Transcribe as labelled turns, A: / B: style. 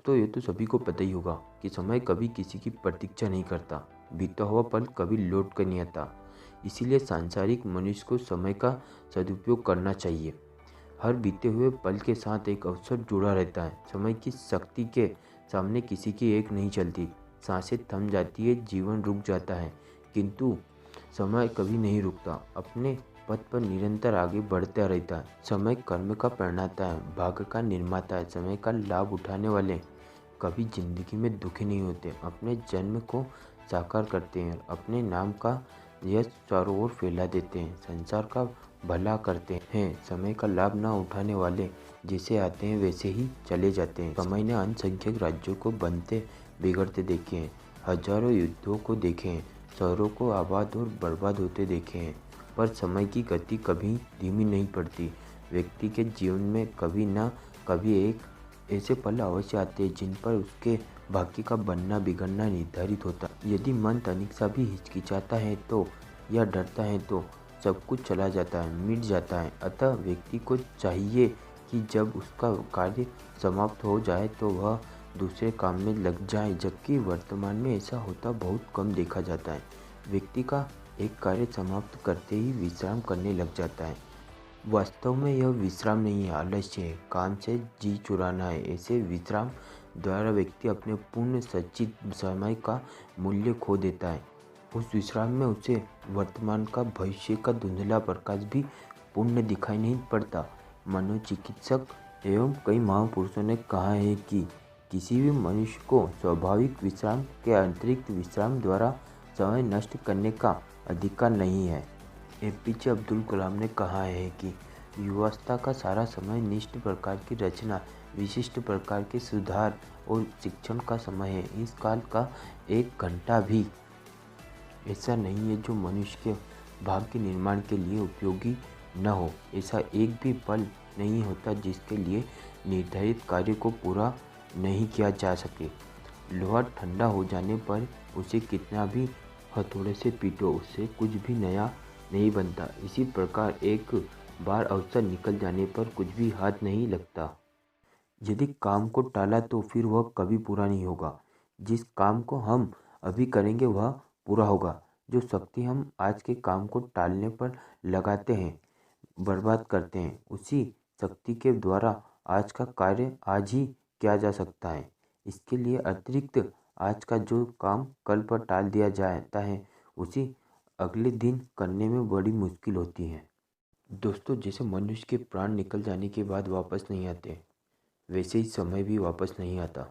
A: दोस्तों, ये तो सभी को पता ही होगा कि समय कभी किसी की प्रतीक्षा नहीं करता। बीता हुआ पल कभी लौट कर नहीं आता। इसीलिए सांसारिक मनुष्य को समय का सदुपयोग करना चाहिए। हर बीते हुए पल के साथ एक अवसर जुड़ा रहता है। समय की शक्ति के सामने किसी की एक नहीं चलती। सांसें थम जाती है, जीवन रुक जाता है, किंतु समय कभी नहीं रुकता। अपने पथ पर निरंतर आगे बढ़ता रहता है। समय कर्म का प्रणेता है, भाग्य का निर्माता है। समय का लाभ उठाने वाले कभी जिंदगी में दुखी नहीं होते। अपने जन्म को साकार करते हैं, अपने नाम का यश चारों ओर फैला देते हैं, संसार का भला करते हैं। समय का लाभ न उठाने वाले जैसे आते हैं वैसे ही चले जाते हैं। समय ने असंख्यक राज्यों को बनते बिगड़ते देखे हैं, हजारों युद्धों को देखे हैं, शहरों को आबाद और बर्बाद होते देखे हैं। पर समय की गति कभी धीमी नहीं पड़ती। व्यक्ति के जीवन में कभी न कभी एक ऐसे पल अवश्य आते हैं जिन पर उसके भाग्य का बनना बिगड़ना निर्धारित होता है। यदि मन तनिक सा भी हिचकिचाता है तो या डरता है तो सब कुछ चला जाता है, मिट जाता है। अतः व्यक्ति को चाहिए कि जब उसका कार्य समाप्त हो जाए तो वह दूसरे काम में लग जाए, जबकि वर्तमान में ऐसा होता बहुत कम देखा जाता है। व्यक्ति का एक कार्य समाप्त करते ही विश्राम करने लग जाता है। वास्तव में यह विश्राम नहीं है, आलस्य है, काम से जी चुराना है। ऐसे विश्राम द्वारा व्यक्ति अपने पूर्ण सच्चित समय का मूल्य खो देता है। उस विश्राम में उसे वर्तमान का भविष्य का धुंधला प्रकाश भी पूर्ण दिखाई नहीं पड़ता। मनोचिकित्सक एवं कई महापुरुषों ने कहा है कि किसी भी मनुष्य को स्वाभाविक विश्राम के अतिरिक्त विश्राम द्वारा समय नष्ट करने का अधिकार नहीं है। एपीजे अब्दुल कलाम ने कहा है कि युवावस्था का सारा समय निष्ठ प्रकार की रचना, विशिष्ट प्रकार के सुधार और शिक्षण का समय है। इस काल का एक घंटा भी ऐसा नहीं है जो मनुष्य के भाग्य निर्माण के लिए उपयोगी न हो। ऐसा एक भी पल नहीं होता जिसके लिए निर्धारित कार्य को पूरा नहीं किया जा सके। लोहा ठंडा हो जाने पर उसे कितना भी हथौड़े से पीटो, उससे कुछ भी नया नहीं बनता। इसी प्रकार एक बार अवसर निकल जाने पर कुछ भी हाथ नहीं लगता। यदि काम को टाला तो फिर वह कभी पूरा नहीं होगा। जिस काम को हम अभी करेंगे वह पूरा होगा। जो शक्ति हम आज के काम को टालने पर लगाते हैं, बर्बाद करते हैं, उसी शक्ति के द्वारा आज का कार्य आज ही किया जा सकता है। इसके लिए अतिरिक्त आज का जो काम कल पर टाल दिया जाता है, उसी अगले दिन करने में बड़ी मुश्किल होती है। दोस्तों, जैसे मनुष्य के प्राण निकल जाने के बाद वापस नहीं आते, वैसे ही समय भी वापस नहीं आता।